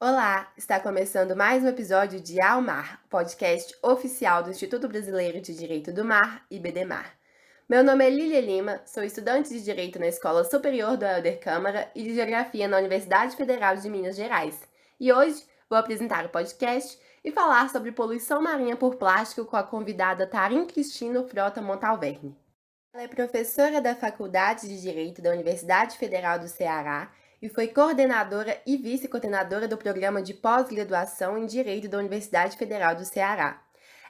Olá, está começando mais um episódio de Ao Mar, podcast oficial do Instituto Brasileiro de Direito do Mar, IBDMAR. Meu nome é Lília Lima, sou estudante de Direito na Escola Superior do Helder Câmara e de Geografia na Universidade Federal de Minas Gerais. E hoje vou apresentar o podcast e falar sobre poluição marinha por plástico com a convidada Tarim Cristino Frota Montalverne. Ela é professora da Faculdade de Direito da Universidade Federal do Ceará e foi coordenadora e vice-coordenadora do Programa de Pós-Graduação em Direito da Universidade Federal do Ceará.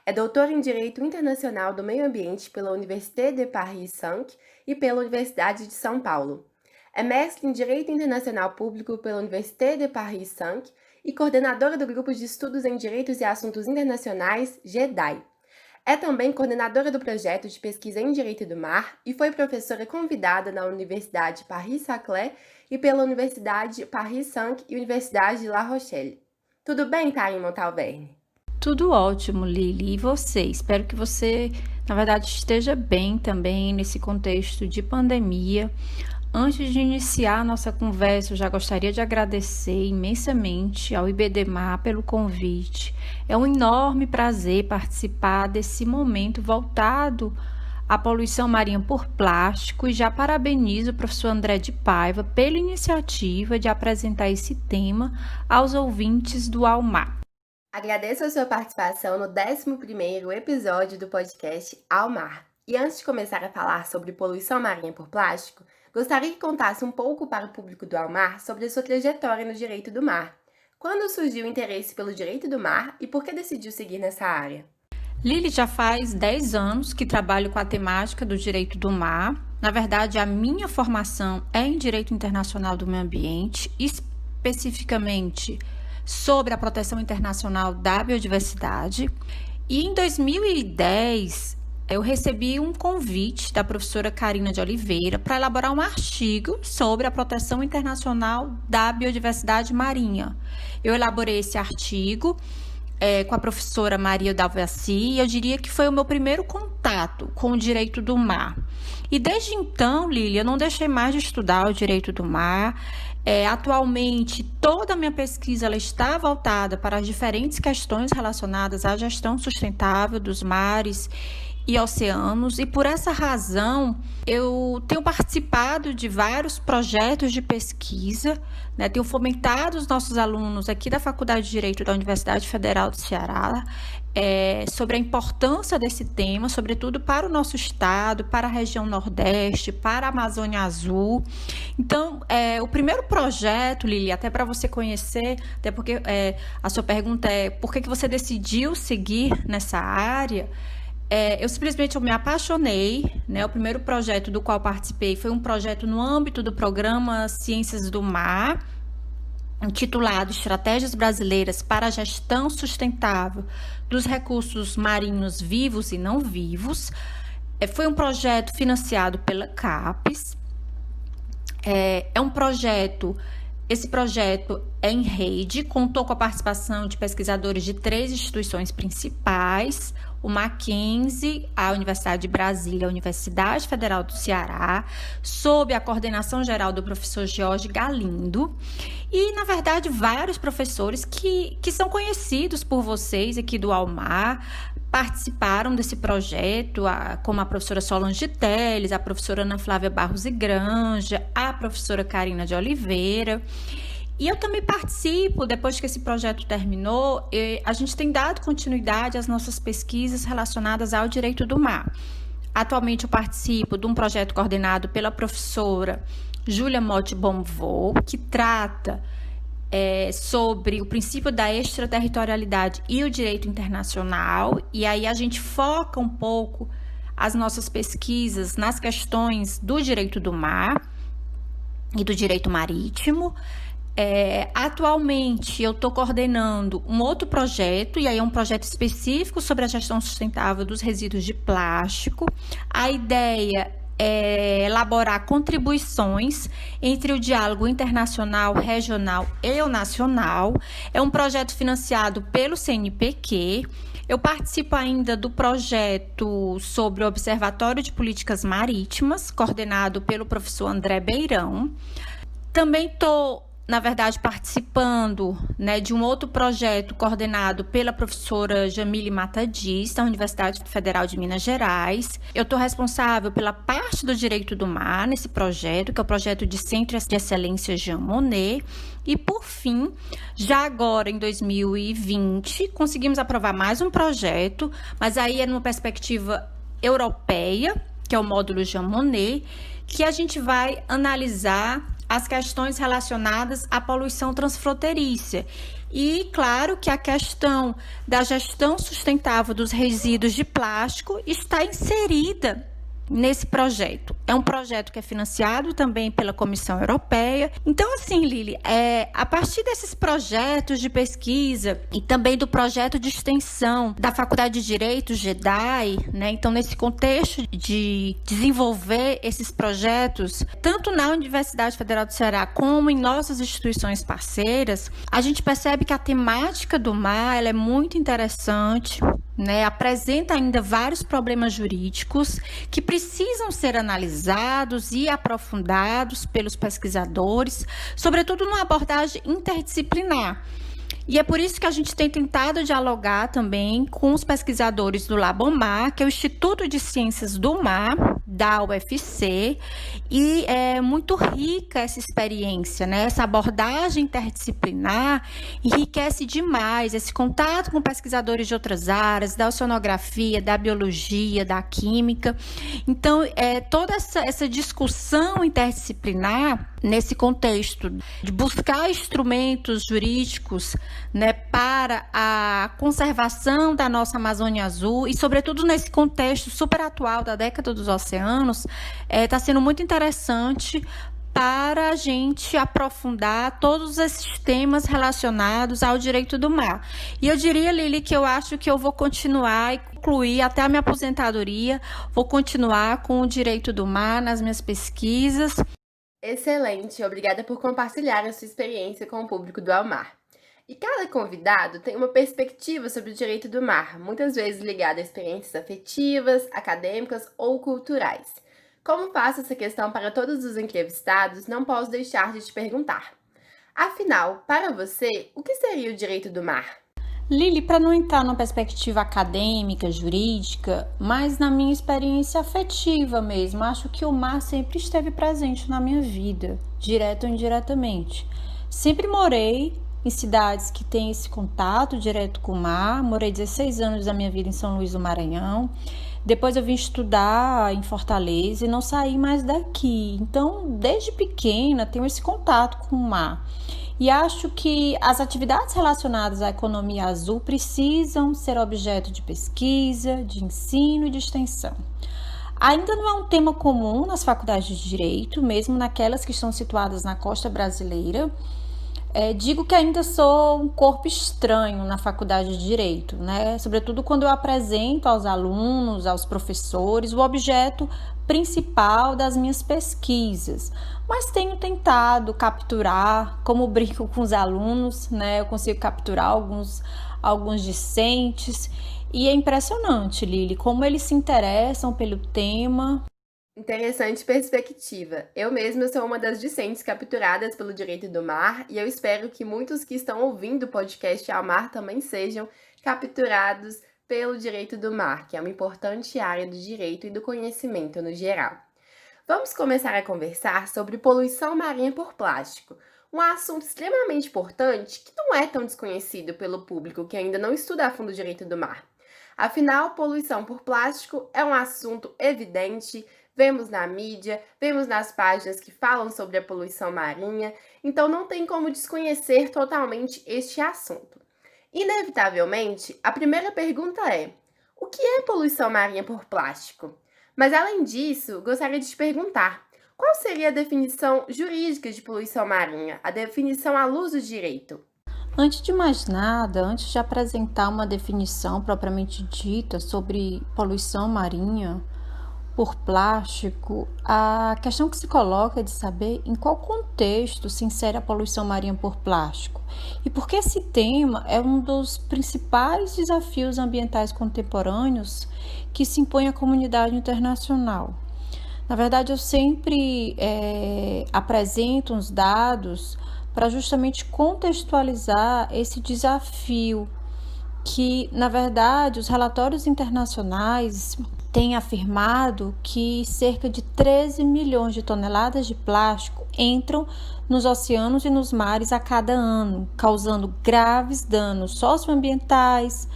É doutora em Direito Internacional do Meio Ambiente pela Université de Paris 5 e pela Universidade de São Paulo. É mestre em Direito Internacional Público pela Université de Paris 5 e coordenadora do Grupo de Estudos em Direitos e Assuntos Internacionais, GEDAI. É também coordenadora do projeto de pesquisa em Direito do Mar e foi professora convidada na Universidade Paris-Saclay e pela Universidade Paris 5 e Universidade de La Rochelle. Tudo bem, Tarim Montalverne? Tudo ótimo, Lili. E você? Espero que você, na verdade, esteja bem também nesse contexto de pandemia. Antes de iniciar a nossa conversa, eu já gostaria de agradecer imensamente ao IBDMAR pelo convite. É um enorme prazer participar desse momento voltado à poluição marinha por plástico e já parabenizo o professor André de Paiva pela iniciativa de apresentar esse tema aos ouvintes do Ao Mar. Agradeço a sua participação no 11º episódio do podcast Ao Mar. E antes de começar a falar sobre poluição marinha por plástico, gostaria que contasse um pouco para o público do Ao Mar sobre a sua trajetória no direito do mar. Quando surgiu o interesse pelo direito do mar e por que decidiu seguir nessa área? Lili, já faz 10 anos que trabalho com a temática do direito do mar. Na verdade, a minha formação é em Direito Internacional do Meio Ambiente, especificamente sobre a proteção internacional da biodiversidade. E em 2010, eu recebi um convite da professora Karina de Oliveira para elaborar um artigo sobre a proteção internacional da biodiversidade marinha. Eu elaborei esse artigo com a professora Maria Dalvaci e eu diria que foi o meu primeiro contato com o direito do mar. E desde então, Lília, eu não deixei mais de estudar o direito do mar. Atualmente, toda a minha pesquisa ela está voltada para as diferentes questões relacionadas à gestão sustentável dos mares e oceanos, e por essa razão eu tenho participado de vários projetos de pesquisa, tenho fomentado os nossos alunos aqui da Faculdade de Direito da Universidade Federal do Ceará sobre a importância desse tema, sobretudo para o nosso estado, para a região Nordeste, para a Amazônia Azul. Então, o primeiro projeto, Lili, até para você conhecer, até porque a sua pergunta é por que você decidiu seguir nessa área. Eu simplesmente me apaixonei, O primeiro projeto do qual participei foi um projeto no âmbito do programa Ciências do Mar, intitulado Estratégias Brasileiras para a Gestão Sustentável dos Recursos Marinhos Vivos e Não Vivos. Foi um projeto financiado pela CAPES. Esse projeto é em rede, contou com a participação de pesquisadores de 3 instituições principais, o Mackenzie, a Universidade de Brasília, a Universidade Federal do Ceará, sob a coordenação geral do professor Jorge Galindo, e, na verdade, vários professores que são conhecidos por vocês aqui do Ao Mar, participaram desse projeto, como a professora Solange Teles, a professora Ana Flávia Barros e Granja, a professora Karina de Oliveira. E eu também participo, depois que esse projeto terminou, a gente tem dado continuidade às nossas pesquisas relacionadas ao direito do mar. Atualmente eu participo de um projeto coordenado pela professora Júlia Motti Bonvaux, que trata sobre o princípio da extraterritorialidade e o direito internacional, e aí a gente foca um pouco as nossas pesquisas nas questões do direito do mar e do direito marítimo. Atualmente eu estou coordenando um outro projeto, e aí é um projeto específico sobre a gestão sustentável dos resíduos de plástico. A ideia é elaborar contribuições entre o diálogo internacional, regional e o nacional. É um projeto financiado pelo CNPq. Eu participo ainda do projeto sobre o Observatório de Políticas Marítimas, coordenado pelo professor André Beirão. Também estou na verdade, participando, né, de um outro projeto coordenado pela professora Jamile Matadiz, da Universidade Federal de Minas Gerais. Eu estou responsável pela parte do direito do mar nesse projeto, que é o projeto de Centro de Excelência Jean Monnet. E, por fim, já agora em 2020, conseguimos aprovar mais um projeto, mas aí é numa perspectiva europeia, que é o módulo Jean Monnet, que a gente vai analisar as questões relacionadas à poluição transfronteiriça. E, claro, que a questão da gestão sustentável dos resíduos de plástico está inserida nesse projeto. É um projeto que é financiado também pela Comissão Europeia. Então, assim, Lili, a partir desses projetos de pesquisa e também do projeto de extensão da Faculdade de Direito, GEDAI, né? Então, nesse contexto de desenvolver esses projetos, tanto na Universidade Federal do Ceará como em nossas instituições parceiras, a gente percebe que a temática do mar ela é muito interessante, né? Apresenta ainda vários problemas jurídicos que precisam ser analisados e aprofundados pelos pesquisadores, sobretudo numa abordagem interdisciplinar. E é por isso que a gente tem tentado dialogar também com os pesquisadores do Labomar, que é o Instituto de Ciências do Mar, da UFC, e é muito rica essa experiência, né? Essa abordagem interdisciplinar enriquece demais esse contato com pesquisadores de outras áreas, da oceanografia, da biologia, da química. Então, toda essa discussão interdisciplinar, nesse contexto de buscar instrumentos jurídicos, né, para a conservação da nossa Amazônia Azul e, sobretudo, nesse contexto super atual da década dos oceanos, está sendo muito interessante para a gente aprofundar todos esses temas relacionados ao direito do mar. E eu diria, Lili, que eu acho que eu vou continuar e concluir até a minha aposentadoria, vou continuar com o direito do mar nas minhas pesquisas. Excelente, obrigada por compartilhar a sua experiência com o público do Almar. E cada convidado tem uma perspectiva sobre o direito do mar, muitas vezes ligada a experiências afetivas, acadêmicas ou culturais. Como faço essa questão para todos os entrevistados, não posso deixar de te perguntar. Afinal, para você, o que seria o direito do mar? Lili, para não entrar numa perspectiva acadêmica, jurídica, mas na minha experiência afetiva mesmo, acho que o mar sempre esteve presente na minha vida, direto ou indiretamente. Sempre morei em cidades que têm esse contato direto com o mar, morei 16 anos da minha vida em São Luís do Maranhão, depois eu vim estudar em Fortaleza e não saí mais daqui. Então, desde pequena, tenho esse contato com o mar. E acho que as atividades relacionadas à economia azul precisam ser objeto de pesquisa, de ensino e de extensão. Ainda não é um tema comum nas faculdades de Direito, mesmo naquelas que estão situadas na costa brasileira. Digo que ainda sou um corpo estranho na faculdade de Direito, né? Sobretudo quando eu apresento aos alunos, aos professores, o objeto principal das minhas pesquisas. Mas tenho tentado capturar, como brinco com os alunos, né? Eu consigo capturar alguns discentes. E é impressionante, Lili, como eles se interessam pelo tema. Interessante perspectiva. Eu mesma sou uma das discentes capturadas pelo direito do mar e eu espero que muitos que estão ouvindo o podcast Ao Mar também sejam capturados pelo direito do mar, que é uma importante área do direito e do conhecimento no geral. Vamos começar a conversar sobre poluição marinha por plástico, um assunto extremamente importante que não é tão desconhecido pelo público que ainda não estuda a fundo o direito do mar. Afinal, poluição por plástico é um assunto evidente. Vemos na mídia, vemos nas páginas que falam sobre a poluição marinha, então não tem como desconhecer totalmente este assunto. Inevitavelmente, a primeira pergunta é: o que é poluição marinha por plástico? Mas além disso, gostaria de te perguntar, qual seria a definição jurídica de poluição marinha, a definição à luz do direito? Antes de mais nada, antes de apresentar uma definição propriamente dita sobre poluição marinha por plástico, a questão que se coloca é de saber em qual contexto se insere a poluição marinha por plástico e por que esse tema é um dos principais desafios ambientais contemporâneos que se impõe à comunidade internacional. Na verdade, eu sempre apresento uns dados para justamente contextualizar esse desafio que, na verdade, os relatórios internacionais têm afirmado que cerca de 13 milhões de toneladas de plástico entram nos oceanos e nos mares a cada ano, causando graves danos socioambientais,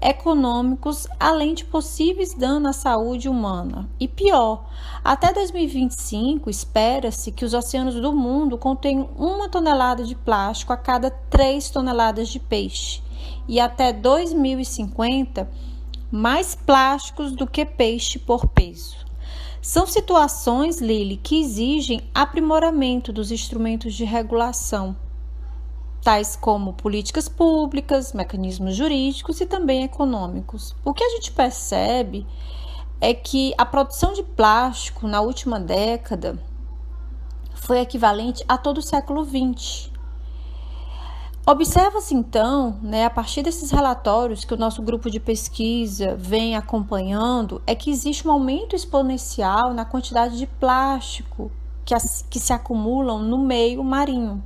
econômicos, além de possíveis danos à saúde humana. E pior, até 2025, espera-se que os oceanos do mundo contenham 1 tonelada de plástico a cada 3 toneladas de peixe. E até 2050, mais plásticos do que peixe por peso. São situações, Lili, que exigem aprimoramento dos instrumentos de regulação, tais como políticas públicas, mecanismos jurídicos e também econômicos. O que a gente percebe é que a produção de plástico na última década foi equivalente a todo o século XX. Observa-se então, a partir desses relatórios que o nosso grupo de pesquisa vem acompanhando, é que existe um aumento exponencial na quantidade de plástico que se acumulam no meio marinho.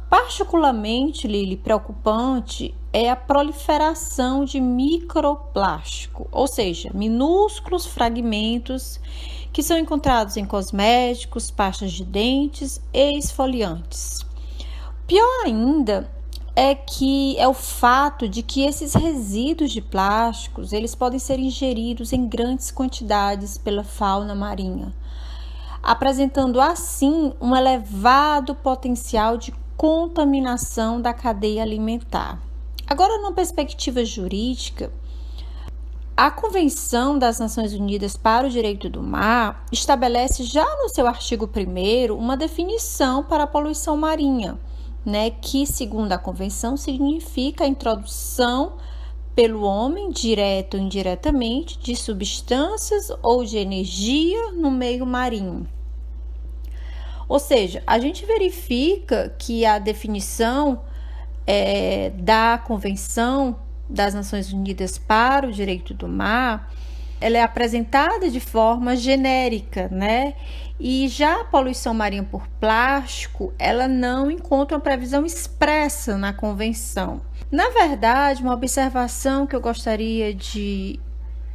Particularmente, Lili, preocupante é a proliferação de microplástico, ou seja, minúsculos fragmentos que são encontrados em cosméticos, pastas de dentes e esfoliantes. Pior ainda é o fato de que esses resíduos de plásticos, eles podem ser ingeridos em grandes quantidades pela fauna marinha, apresentando assim um elevado potencial de contaminação da cadeia alimentar. Agora, numa perspectiva jurídica, a Convenção das Nações Unidas para o Direito do Mar estabelece já no seu artigo 1º uma definição para a poluição marinha, que, segundo a Convenção, significa a introdução pelo homem, direta ou indiretamente, de substâncias ou de energia no meio marinho. Ou seja, a gente verifica que a definição da Convenção das Nações Unidas para o Direito do Mar, ela é apresentada de forma genérica, E já a poluição marinha por plástico, ela não encontra uma previsão expressa na Convenção. Na verdade, uma observação que eu gostaria de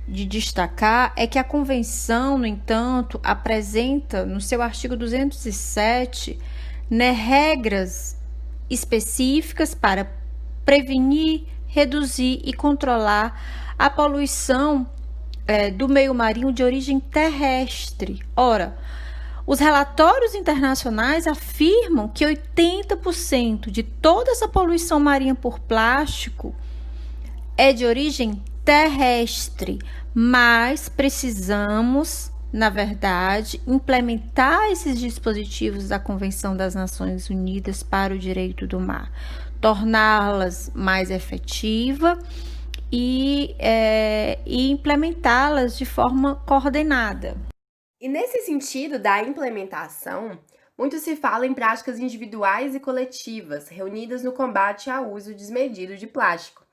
destacar é que a Convenção, no entanto, apresenta no seu artigo 207, regras específicas para prevenir, reduzir e controlar a poluição do meio marinho de origem terrestre. Ora, os relatórios internacionais afirmam que 80% de toda essa poluição marinha por plástico é de origem terrestre, mas precisamos, na verdade, implementar esses dispositivos da Convenção das Nações Unidas para o Direito do Mar, torná-las mais efetivas e implementá-las de forma coordenada. E nesse sentido da implementação, muito se fala em práticas individuais e coletivas, reunidas no combate ao uso desmedido de plástico.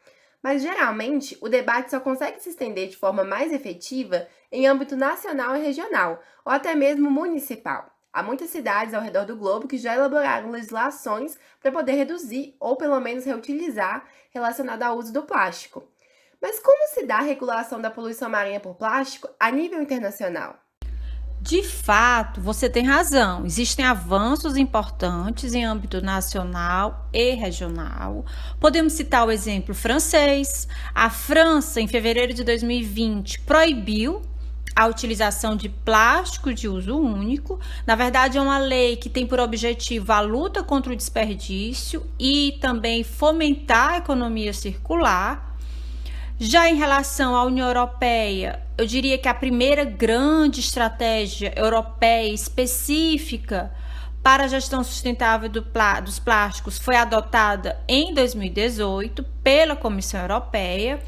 Mas, geralmente, o debate só consegue se estender de forma mais efetiva em âmbito nacional e regional, ou até mesmo municipal. Há muitas cidades ao redor do globo que já elaboraram legislações para poder reduzir ou pelo menos reutilizar relacionado ao uso do plástico. Mas como se dá a regulação da poluição marinha por plástico a nível internacional? De fato, você tem razão. Existem avanços importantes em âmbito nacional e regional. Podemos citar o exemplo francês. A França, em fevereiro de 2020, proibiu a utilização de plástico de uso único. Na verdade, é uma lei que tem por objetivo a luta contra o desperdício e também fomentar a economia circular. Já em relação à União Europeia, eu diria que a primeira grande estratégia europeia específica para a gestão sustentável dos plásticos foi adotada em 2018 pela Comissão Europeia.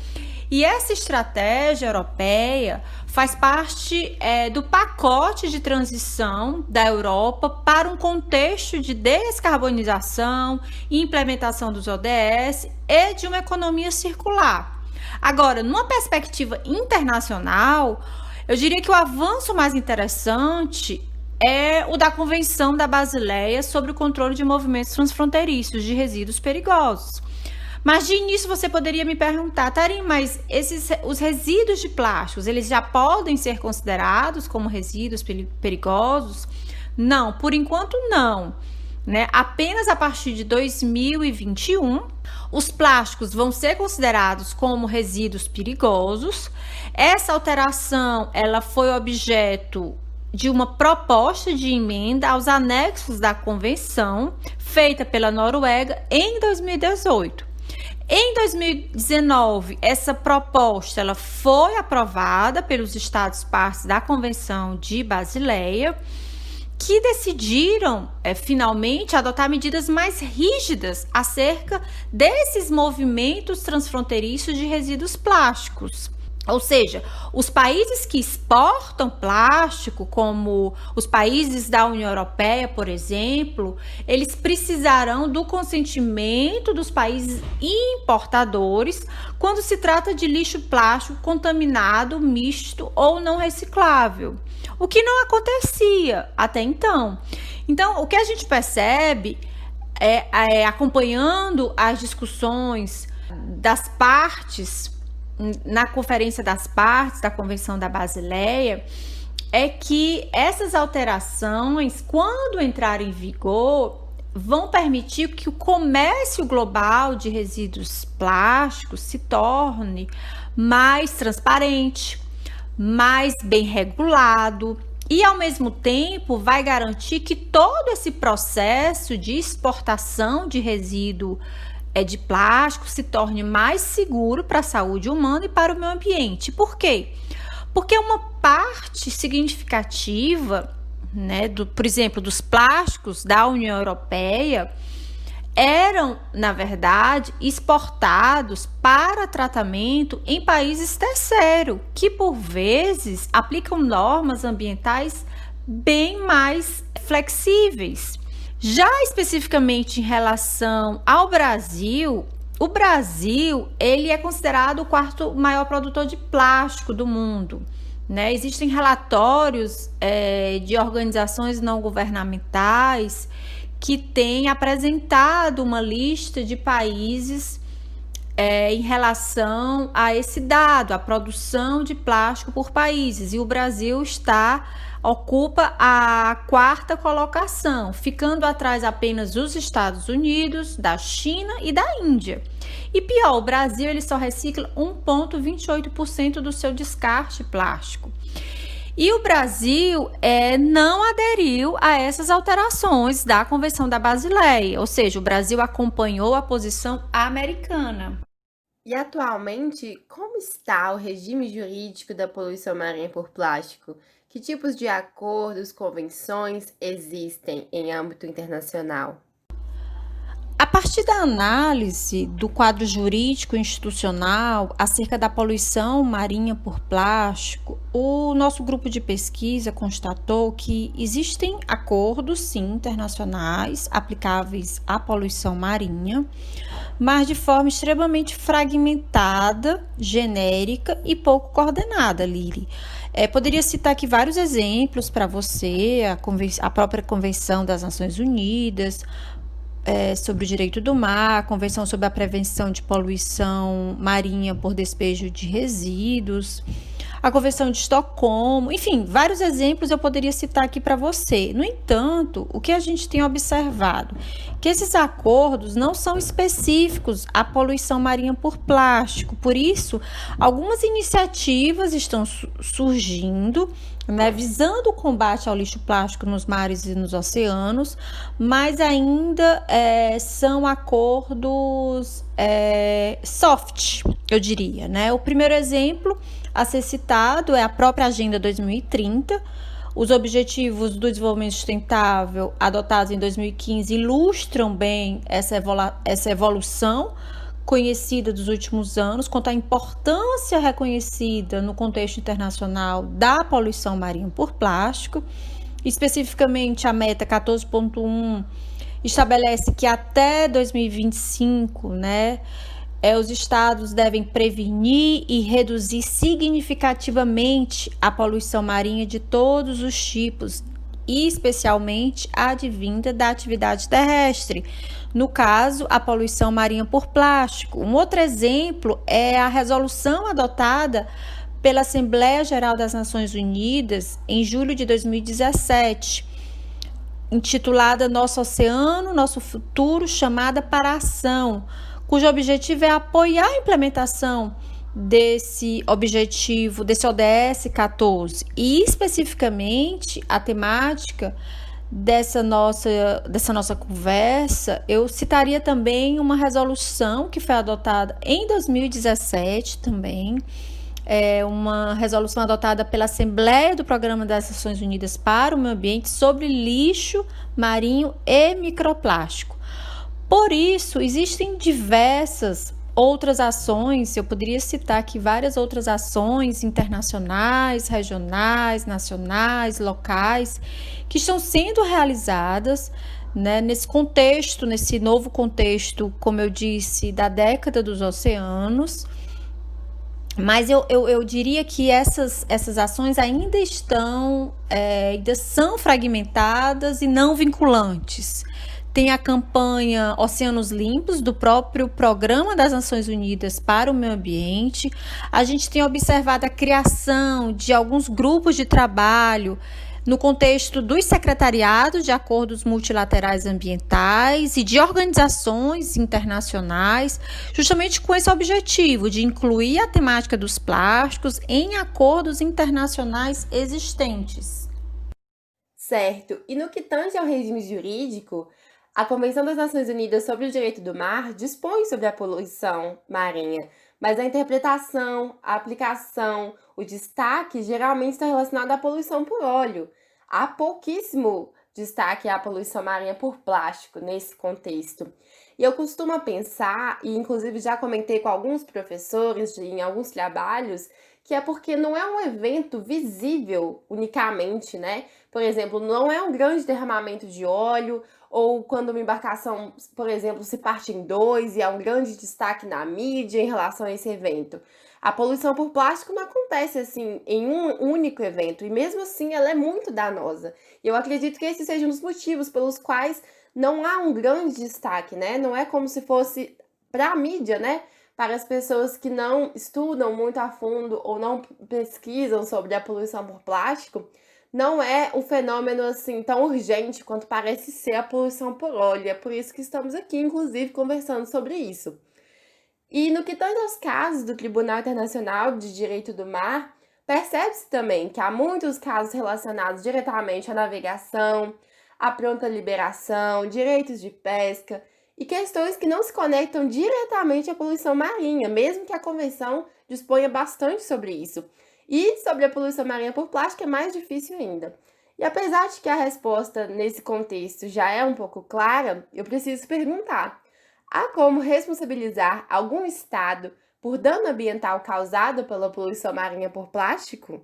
E essa estratégia europeia faz parte do pacote de transição da Europa para um contexto de descarbonização e implementação dos ODS e de uma economia circular. Agora, numa perspectiva internacional, eu diria que o avanço mais interessante é o da Convenção da Basileia sobre o controle de movimentos transfronteiriços de resíduos perigosos. Mas de início você poderia me perguntar, Tarim, mas os resíduos de plásticos, eles já podem ser considerados como resíduos perigosos? Não, por enquanto não, né? Apenas a partir de 2021, os plásticos vão ser considerados como resíduos perigosos. Essa alteração, ela foi objeto de uma proposta de emenda aos anexos da convenção, feita pela Noruega em 2018. Em 2019, essa proposta ela foi aprovada pelos Estados partes da Convenção de Basileia, que decidiram, finalmente, adotar medidas mais rígidas acerca desses movimentos transfronteiriços de resíduos plásticos. Ou seja, os países que exportam plástico, como os países da União Europeia, por exemplo, eles precisarão do consentimento dos países importadores quando se trata de lixo plástico contaminado, misto ou não reciclável, o que não acontecia até então. Então, o que a gente percebe acompanhando as discussões das partes na Conferência das Partes da Convenção da Basileia, é que essas alterações, quando entrarem em vigor, vão permitir que o comércio global de resíduos plásticos se torne mais transparente, mais bem regulado e, ao mesmo tempo, vai garantir que todo esse processo de exportação de resíduo de plástico se torne mais seguro para a saúde humana e para o meio ambiente. Por quê? Porque uma parte significativa, né, por exemplo, dos plásticos da União Europeia eram, na verdade, exportados para tratamento em países terceiros, que por vezes aplicam normas ambientais bem mais flexíveis. Já especificamente em relação ao Brasil, o Brasil ele é considerado o quarto maior produtor de plástico do mundo, né? Existem relatórios de organizações não governamentais que têm apresentado uma lista de países em relação a esse dado, a produção de plástico por países, e o Brasil ocupa a 4ª colocação, ficando atrás apenas dos Estados Unidos, da China e da Índia. E pior, o Brasil ele só recicla 1,28% do seu descarte plástico. E o Brasil não aderiu a essas alterações da Convenção da Basileia, ou seja, o Brasil acompanhou a posição americana. E atualmente, como está o regime jurídico da poluição marinha por plástico? Que tipos de acordos, convenções existem em âmbito internacional? A partir da análise do quadro jurídico institucional acerca da poluição marinha por plástico, o nosso grupo de pesquisa constatou que existem acordos, sim, internacionais aplicáveis à poluição marinha, mas de forma extremamente fragmentada, genérica e pouco coordenada, Lili. Poderia citar aqui vários exemplos para você, a própria Convenção das Nações Unidas sobre o direito do mar, a Convenção sobre a prevenção de poluição marinha por despejo de resíduos, a Convenção de Estocolmo, enfim, vários exemplos eu poderia citar aqui para você. No entanto, o que a gente tem observado? Que esses acordos não são específicos à poluição marinha por plástico, por isso, algumas iniciativas estão surgindo, né, visando o combate ao lixo plástico nos mares e nos oceanos, mas ainda são acordos soft, eu diria, né? O primeiro exemplo a ser citado é a própria Agenda 2030. Os Objetivos do Desenvolvimento Sustentável, adotados em 2015, ilustram bem essa evolução conhecida dos últimos anos, quanto à importância reconhecida no contexto internacional da poluição marinha por plástico. Especificamente, a meta 14.1 estabelece que até 2025, né, os estados devem prevenir e reduzir significativamente a poluição marinha de todos os tipos e especialmente a advinda da atividade terrestre. No caso, a poluição marinha por plástico. Um outro exemplo é a resolução adotada pela Assembleia Geral das Nações Unidas em julho de 2017, intitulada Nosso Oceano, Nosso Futuro, chamada para a ação, cujo objetivo é apoiar a implementação desse objetivo, desse ODS 14, e especificamente a temática dessa nossa conversa, eu citaria também uma resolução que foi adotada em 2017 também, uma resolução adotada pela Assembleia do Programa das Nações Unidas para o Meio Ambiente sobre lixo marinho e microplástico. Por isso, existem diversas outras ações, eu poderia citar aqui várias outras ações internacionais, regionais, nacionais, locais, que estão sendo realizadas, né, nesse contexto, nesse novo contexto, como eu disse, da década dos oceanos. Mas eu diria que essas ações ainda são fragmentadas e não vinculantes. Tem a campanha Oceanos Limpos, do próprio Programa das Nações Unidas para o Meio Ambiente. A gente tem observado a criação de alguns grupos de trabalho no contexto dos secretariados de acordos multilaterais ambientais e de organizações internacionais, justamente com esse objetivo de incluir a temática dos plásticos em acordos internacionais existentes. Certo. E no que tange ao regime jurídico, a Convenção das Nações Unidas sobre o Direito do Mar dispõe sobre a poluição marinha, mas a interpretação, a aplicação, o destaque geralmente está relacionado à poluição por óleo. Há pouquíssimo destaque à poluição marinha por plástico nesse contexto. E eu costumo pensar, e inclusive já comentei com alguns professores em alguns trabalhos, que é porque não é um evento visível unicamente, né? Por exemplo, não é um grande derramamento de óleo, ou quando uma embarcação, por exemplo, se parte em dois e há um grande destaque na mídia em relação a esse evento. A poluição por plástico não acontece assim em um único evento, e mesmo assim ela é muito danosa. E eu acredito que esse seja um dos motivos pelos quais não há um grande destaque, né? Não é como se fosse para a mídia, né? Para as pessoas que não estudam muito a fundo ou não pesquisam sobre a poluição por plástico, não é um fenômeno assim tão urgente quanto parece ser a poluição por óleo. É por isso que estamos aqui, inclusive, conversando sobre isso. E no que tange aos casos do Tribunal Internacional de Direito do Mar, percebe-se também que há muitos casos relacionados diretamente à navegação, à pronta liberação, direitos de pesca e questões que não se conectam diretamente à poluição marinha, mesmo que a Convenção disponha bastante sobre isso. E sobre a poluição marinha por plástico é mais difícil ainda. E apesar de que a resposta nesse contexto já é um pouco clara, eu preciso perguntar: há como responsabilizar algum estado por dano ambiental causado pela poluição marinha por plástico?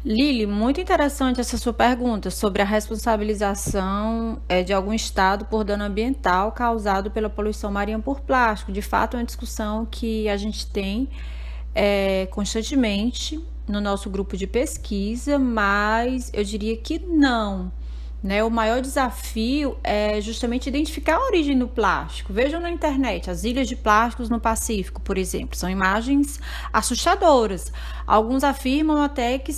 Lili, muito interessante essa sua pergunta sobre a responsabilização de algum estado por dano ambiental causado pela poluição marinha por plástico. De fato, é uma discussão que a gente tem constantemente no nosso grupo de pesquisa, mas eu diria que não. Né? O maior desafio é justamente identificar a origem do plástico. Vejam na internet, as ilhas de plásticos no Pacífico, por exemplo, são imagens assustadoras. Alguns afirmam até que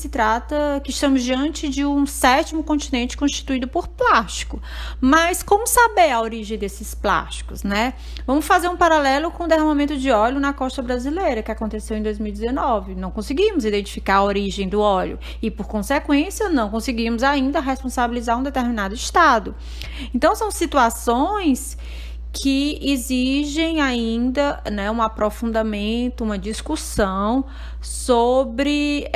que estamos diante de um sétimo continente constituído por plástico. Mas como saber a origem desses plásticos, né? Vamos fazer um paralelo com o derramamento de óleo na costa brasileira, que aconteceu em 2019. Não conseguimos identificar a origem do óleo e, por consequência, não conseguimos ainda responsabilizar um determinado estado. Então, são situações que exigem ainda, né, um aprofundamento, uma discussão sobre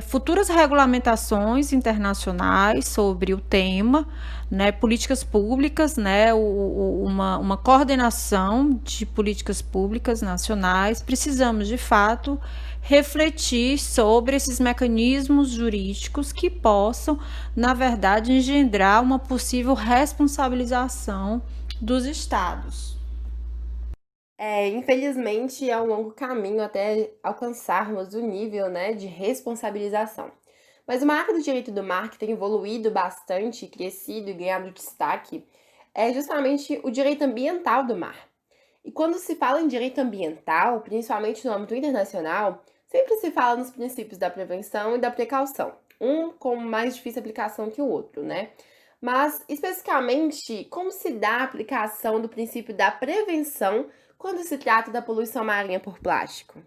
futuras regulamentações internacionais sobre o tema, né, políticas públicas, né, uma coordenação de políticas públicas nacionais. Precisamos, de fato, refletir sobre esses mecanismos jurídicos que possam, na verdade, engendrar uma possível responsabilização dos estados. Infelizmente, é um longo caminho até alcançarmos o nível, né, de responsabilização. Mas uma área do direito do mar que tem evoluído bastante, crescido e ganhado destaque é justamente o direito ambiental do mar. E quando se fala em direito ambiental, principalmente no âmbito internacional, sempre se fala nos princípios da prevenção e da precaução, um com mais difícil aplicação que o outro, né? Mas, especificamente, como se dá a aplicação do princípio da prevenção quando se trata da poluição marinha por plástico?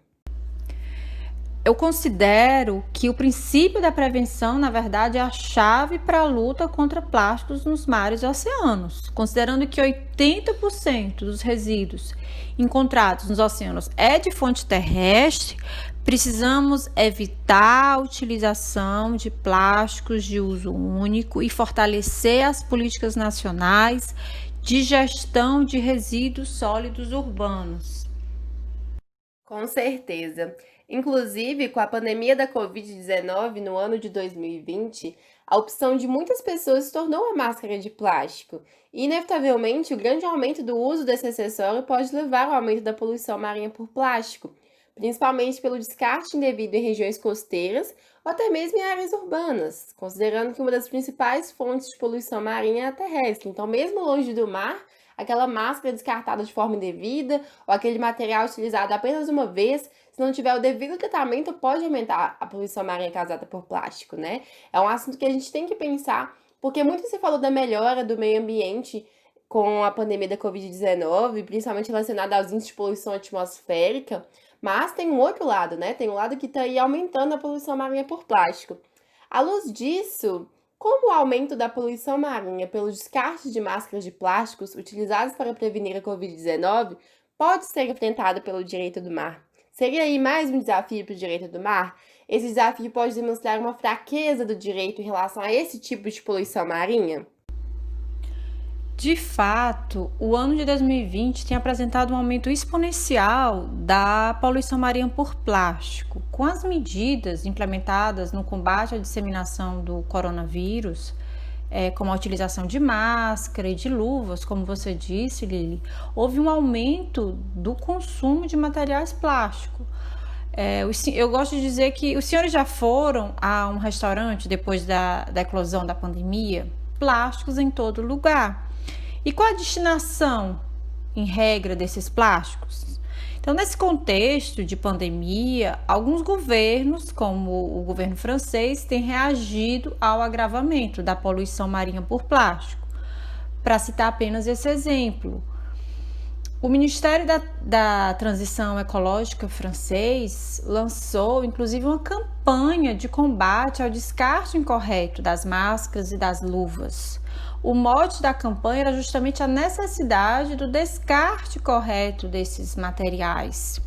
Eu considero que o princípio da prevenção, na verdade, é a chave para a luta contra plásticos nos mares e oceanos. Considerando que 80% dos resíduos encontrados nos oceanos é de fonte terrestre, precisamos evitar a utilização de plásticos de uso único e fortalecer as políticas nacionais de gestão de resíduos sólidos urbanos. Com certeza. Inclusive, com a pandemia da Covid-19 no ano de 2020, a opção de muitas pessoas se tornou a máscara de plástico. E, inevitavelmente, o grande aumento do uso desse acessório pode levar ao aumento da poluição marinha por plástico, principalmente pelo descarte indevido em regiões costeiras ou até mesmo em áreas urbanas, considerando que uma das principais fontes de poluição marinha é a terrestre. Então, mesmo longe do mar, aquela máscara descartada de forma indevida ou aquele material utilizado apenas uma vez, se não tiver o devido tratamento, pode aumentar a poluição marinha causada por plástico, né? É um assunto que a gente tem que pensar, porque muito se falou da melhora do meio ambiente com a pandemia da Covid-19, principalmente relacionada aos índices de poluição atmosférica, mas tem um outro lado, né? Tem um lado que está aí aumentando a poluição marinha por plástico. À luz disso, como o aumento da poluição marinha pelo descarte de máscaras de plásticos utilizadas para prevenir a Covid-19 pode ser enfrentado pelo direito do mar? Seria aí mais um desafio para o direito do mar? Esse desafio pode demonstrar uma fraqueza do direito em relação a esse tipo de poluição marinha? De fato, o ano de 2020 tem apresentado um aumento exponencial da poluição marinha por plástico. Com as medidas implementadas no combate à disseminação do coronavírus, como a utilização de máscara e de luvas, como você disse, Lili, houve um aumento do consumo de materiais plásticos. Eu gosto de dizer que os senhores já foram a um restaurante depois da eclosão da pandemia? Plásticos em todo lugar. E qual a destinação, em regra, desses plásticos? Então, nesse contexto de pandemia, alguns governos, como o governo francês, têm reagido ao agravamento da poluição marinha por plástico. Para citar apenas esse exemplo, o Ministério da Transição Ecológica francês lançou, inclusive, uma campanha de combate ao descarte incorreto das máscaras e das luvas. O mote da campanha era justamente a necessidade do descarte correto desses materiais.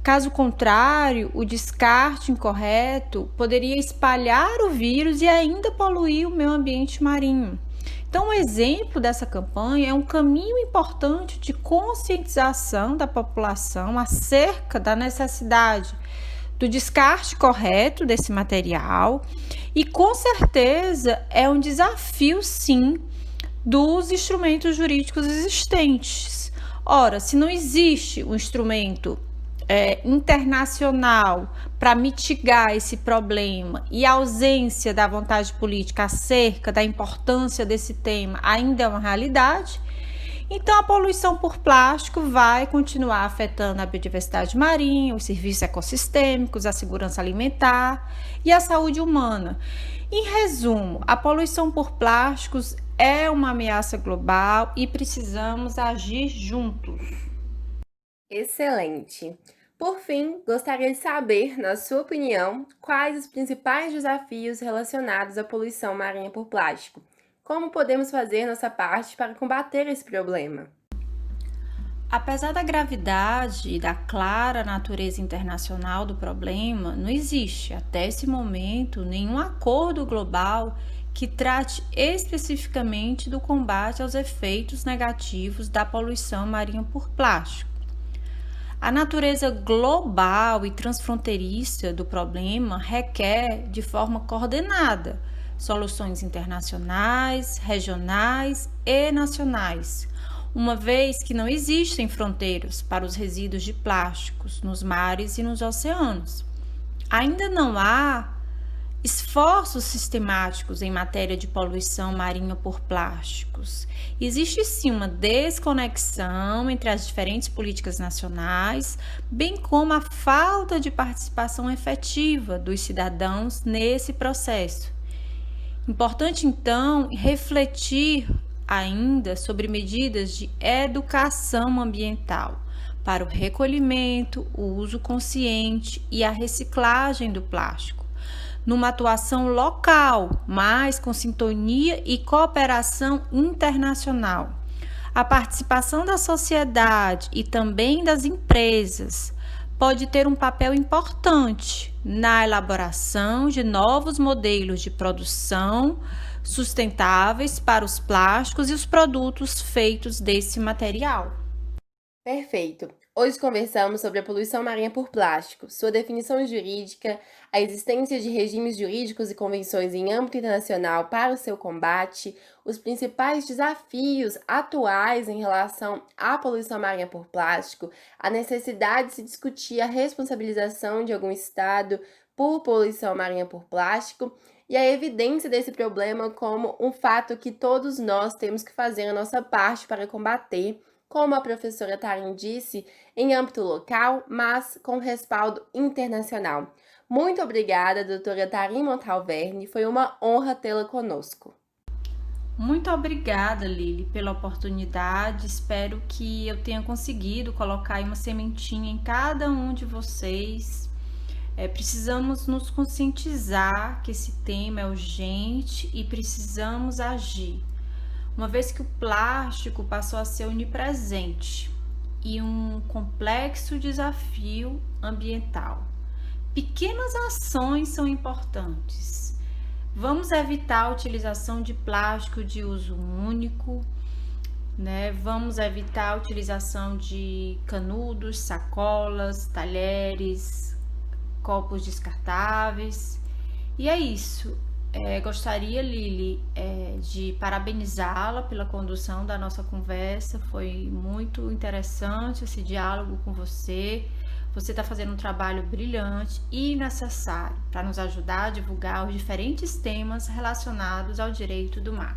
Caso contrário, o descarte incorreto poderia espalhar o vírus e ainda poluir o meio ambiente marinho. Então, um exemplo dessa campanha é um caminho importante de conscientização da população acerca da necessidade do descarte correto desse material e, com certeza, é um desafio, sim, dos instrumentos jurídicos existentes. Ora, se não existe um instrumento internacional para mitigar esse problema e a ausência da vontade política acerca da importância desse tema ainda é uma realidade, então a poluição por plástico vai continuar afetando a biodiversidade marinha, os serviços ecossistêmicos, a segurança alimentar e a saúde humana. Em resumo, a poluição por plásticos é uma ameaça global e precisamos agir juntos. Excelente! Por fim, gostaria de saber, na sua opinião, quais os principais desafios relacionados à poluição marinha por plástico. Como podemos fazer nossa parte para combater esse problema? Apesar da gravidade e da clara natureza internacional do problema, não existe, até esse momento, nenhum acordo global que trate especificamente do combate aos efeitos negativos da poluição marinha por plástico. A natureza global e transfronteiriça do problema requer, de forma coordenada, soluções internacionais, regionais e nacionais, uma vez que não existem fronteiras para os resíduos de plásticos nos mares e nos oceanos. Ainda não há esforços sistemáticos em matéria de poluição marinha por plásticos. Existe sim uma desconexão entre as diferentes políticas nacionais, bem como a falta de participação efetiva dos cidadãos nesse processo. Importante, então, refletir ainda sobre medidas de educação ambiental para o recolhimento, o uso consciente e a reciclagem do plástico, numa atuação local, mas com sintonia e cooperação internacional. A participação da sociedade e também das empresas pode ter um papel importante na elaboração de novos modelos de produção sustentáveis para os plásticos e os produtos feitos desse material. Perfeito! Hoje conversamos sobre a poluição marinha por plástico, sua definição jurídica, a existência de regimes jurídicos e convenções em âmbito internacional para o seu combate, os principais desafios atuais em relação à poluição marinha por plástico, a necessidade de se discutir a responsabilização de algum estado por poluição marinha por plástico e a evidência desse problema como um fato que todos nós temos que fazer a nossa parte para combater, como a professora Tarim disse, em âmbito local, mas com respaldo internacional. Muito obrigada, doutora Tarim Montalverne, foi uma honra tê-la conosco. Muito obrigada, Lili, pela oportunidade. Espero que eu tenha conseguido colocar aí uma sementinha em cada um de vocês. Precisamos nos conscientizar que esse tema é urgente e precisamos agir. Uma vez que o plástico passou a ser onipresente e um complexo desafio ambiental. Pequenas ações são importantes. Vamos evitar a utilização de plástico de uso único, né? Vamos evitar a utilização de canudos, sacolas, talheres, copos descartáveis. E é isso. Gostaria, Lili, de parabenizá-la pela condução da nossa conversa. Foi muito interessante esse diálogo com você. Você está fazendo um trabalho brilhante e necessário para nos ajudar a divulgar os diferentes temas relacionados ao direito do mar.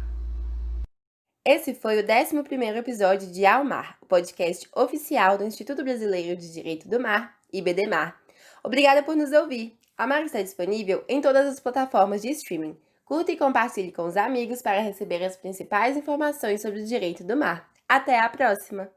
Esse foi o 11º episódio de Ao Mar, o podcast oficial do Instituto Brasileiro de Direito do Mar, IBDMAR. Obrigada por nos ouvir. A Mar está disponível em todas as plataformas de streaming. Curta e compartilhe com os amigos para receber as principais informações sobre o direito do mar. Até a próxima!